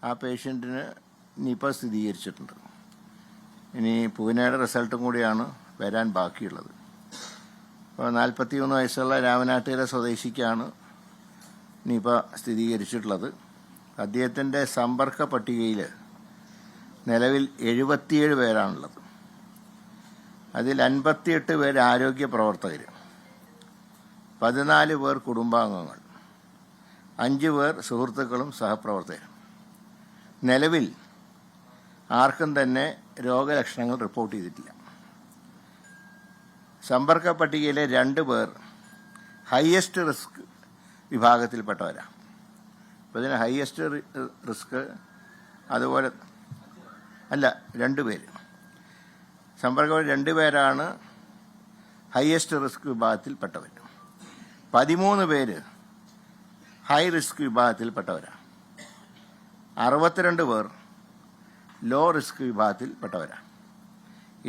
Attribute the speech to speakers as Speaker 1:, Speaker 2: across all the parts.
Speaker 1: ആ പേഷ്യൻറ്റിന് നിപ സ്ഥിരീകരിച്ചിട്ടുണ്ട്. ഇനി പൂനെയുടെ റിസൾട്ടും കൂടിയാണ് വരാൻ ബാക്കിയുള്ളത്. അപ്പോൾ 41 വയസ്സുള്ള രാമനാട്ടുകര സ്വദേശിക്കാണ് നിപ സ്ഥിരീകരിച്ചിട്ടുള്ളത്. അദ്ദേഹത്തിൻ്റെ സമ്പർക്ക പട്ടികയിൽ നിലവിൽ 77 പേരാണുള്ളത്. അതിൽ 58 പേർ ആരോഗ്യ പ്രവർത്തകർ, 14 പേർ കുടുംബാംഗങ്ങൾ, 5 പേർ സുഹൃത്തുക്കളും സഹപ്രവർത്തകരും. നിലവിൽ ആർക്കും തന്നെ രോഗലക്ഷണങ്ങൾ റിപ്പോർട്ട് ചെയ്തിട്ടില്ല. സമ്പർക്ക പട്ടികയിലെ 2 പേർ ഹയസ്റ്റ് റിസ്ക് വിഭാഗത്തിൽപ്പെട്ടവരാണ്. അപ്പോൾ ഇതിന് ഹയസ്റ്റ് റിസ്ക് അതുപോലെ അല്ല, 2 പേര് സമ്പർക്കം 2 പേരാണ് ഹയസ്റ്റ് റിസ്ക് വിഭാഗത്തിൽപ്പെട്ടവർ. 13 പേര് ഹൈ റിസ്ക് വിഭാഗത്തിൽപ്പെട്ടവരാണ്. 62 പേർ ലോ റിസ്ക് വിഭാഗത്തിൽപ്പെട്ടവരാണ്.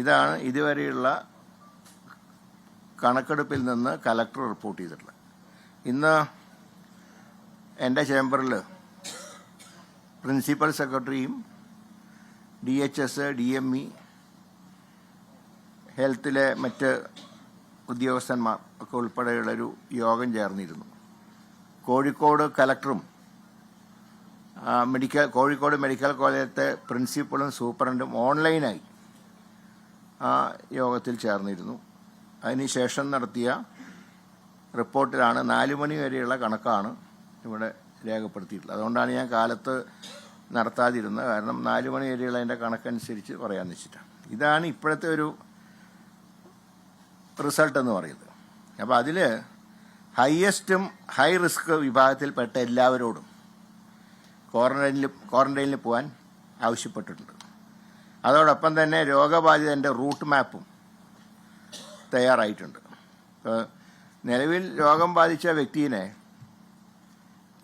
Speaker 1: ഇതാണ് ഇതുവരെയുള്ള കണക്കെടുപ്പിൽ നിന്ന് കലക്ടർ റിപ്പോർട്ട് ചെയ്തിട്ടുള്ളത്. ഇന്ന് എൻ്റെ ചേംബറിൽ പ്രിൻസിപ്പൽ സെക്രട്ടറിയും DHS, DME, ഹെൽത്തിലെ മറ്റ് ഉദ്യോഗസ്ഥന്മാർ ഒക്കെ ഉൾപ്പെടെയുള്ളൊരു യോഗം ചേർന്നിരുന്നു. കോഴിക്കോട് കലക്ടറും കോഴിക്കോട് മെഡിക്കൽ കോളേജിലത്തെ പ്രിൻസിപ്പളും സൂപ്രണ്ടും ഓൺലൈനായി ആ യോഗത്തിൽ ചേർന്നിരുന്നു. അതിനുശേഷം നടത്തിയ റിപ്പോർട്ടിലാണ് 4 മണി വരെയുള്ള കണക്കാണ് ഇവിടെ രേഖപ്പെടുത്തിയിട്ടുള്ളത്. അതുകൊണ്ടാണ് ഞാൻ കാലത്ത് നടത്താതിരുന്നത്. കാരണം 4 മണി വരെയുള്ള അതിൻ്റെ കണക്കനുസരിച്ച് പറയാമെന്ന് വെച്ചിട്ടാണ്. ഇതാണ് ഇപ്പോഴത്തെ ഒരു റിസൾട്ട് എന്ന് പറയുന്നത്. അപ്പോൾ അതിൽ ഹയസ്റ്റും ഹൈ റിസ്ക് വിഭാഗത്തിൽപ്പെട്ട എല്ലാവരോടും ക്വാറന്റൈനിൽ പോകാൻ ആവശ്യപ്പെട്ടിട്ടുണ്ട്. അതോടൊപ്പം തന്നെ രോഗബാധിതൻ്റെ റൂട്ട് മാപ്പും തയ്യാറായിട്ടുണ്ട്. നിലവിൽ രോഗം ബാധിച്ച വ്യക്തിയെ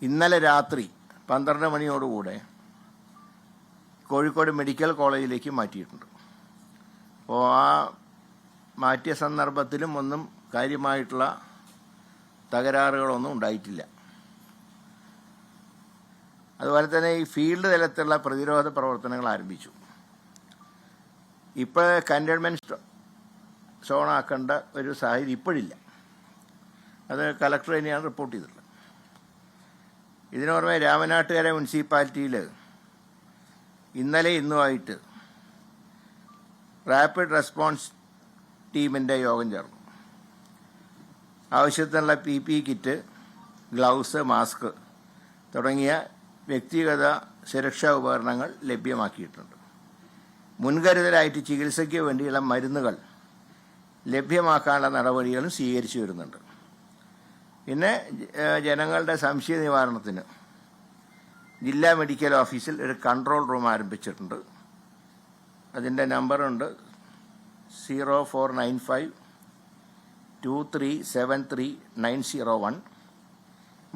Speaker 1: ഇന്നലെ രാത്രി 12 മണിയോടുകൂടെ കോഴിക്കോട് മെഡിക്കൽ കോളേജിലേക്ക് മാറ്റിയിട്ടുണ്ട്. അപ്പോൾ ആ മാറ്റിയ സന്ദർഭത്തിലും ഒന്നും കാര്യമായിട്ടുള്ള തകരാറുകളൊന്നും ഉണ്ടായിട്ടില്ല. അതുപോലെ തന്നെ ഈ ഫീൽഡ് തലത്തിലുള്ള പ്രതിരോധ പ്രവർത്തനങ്ങൾ ആരംഭിച്ചു. ഇപ്പോൾ കണ്ടെയ്ൻമെൻറ്റ് സോണാക്കേണ്ട ഒരു സാഹചര്യം ഇപ്പോഴില്ല. അത് കലക്ടർ തന്നെയാണ് റിപ്പോർട്ട് ചെയ്തിട്ടുള്ളത്. ഇതിനു പുറമെ രാമനാട്ടുകര മുനിസിപ്പാലിറ്റിയിൽ ഇന്നലെ ഇന്നുമായിട്ട് റാപ്പിഡ് റെസ്പോൺസ് ടീമിൻ്റെ യോഗം ചേർന്നു. ആവശ്യത്തിനുള്ള PPE കിറ്റ്, ഗ്ലൗസ്, മാസ്ക് തുടങ്ങിയ വ്യക്തിഗത സുരക്ഷാ ഉപകരണങ്ങൾ ലഭ്യമാക്കിയിട്ടുണ്ട്. മുൻകരുതലായിട്ട് ചികിത്സയ്ക്ക് വേണ്ടിയുള്ള മരുന്നുകൾ ലഭ്യമാക്കാനുള്ള നടപടികളും സ്വീകരിച്ചു വരുന്നുണ്ട്. പിന്നെ ജനങ്ങളുടെ സംശയ നിവാരണത്തിന് ജില്ലാ മെഡിക്കൽ ഓഫീസിൽ ഒരു കൺട്രോൾ റൂം ആരംഭിച്ചിട്ടുണ്ട്. അതിൻ്റെ നമ്പറുണ്ട് 0495 2373901,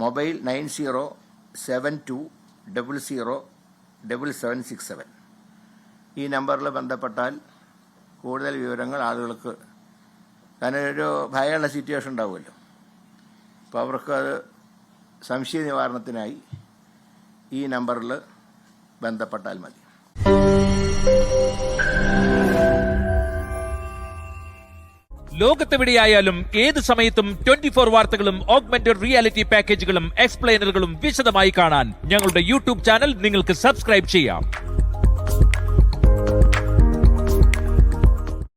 Speaker 1: മൊബൈൽ 9072007767. ഈ നമ്പറിൽ ബന്ധപ്പെട്ടാൽ കൂടുതൽ വിവരങ്ങൾ ആളുകൾക്ക്, കാരണം ഒരു ഭയമുള്ള സിറ്റുവേഷൻ ഉണ്ടാവുമല്ലോ, അപ്പോൾ അവർക്ക് അത് സംശയ നിവാരണത്തിനായി ഈ നമ്പറിൽ ബന്ധപ്പെട്ടാൽ മതി.
Speaker 2: ലോകത്തെവിടെയായാലും ഏത് സമയത്തും 24 വാർത്തകളും ഓഗ്മെന്റഡ് റിയാലിറ്റി പാക്കേജുകളും എക്സ്പ്ലെയിനറുകളും വിശദമായി കാണാൻ ഞങ്ങളുടെ യൂട്യൂബ് ചാനൽ നിങ്ങൾക്ക് സബ്സ്ക്രൈബ് ചെയ്യാം.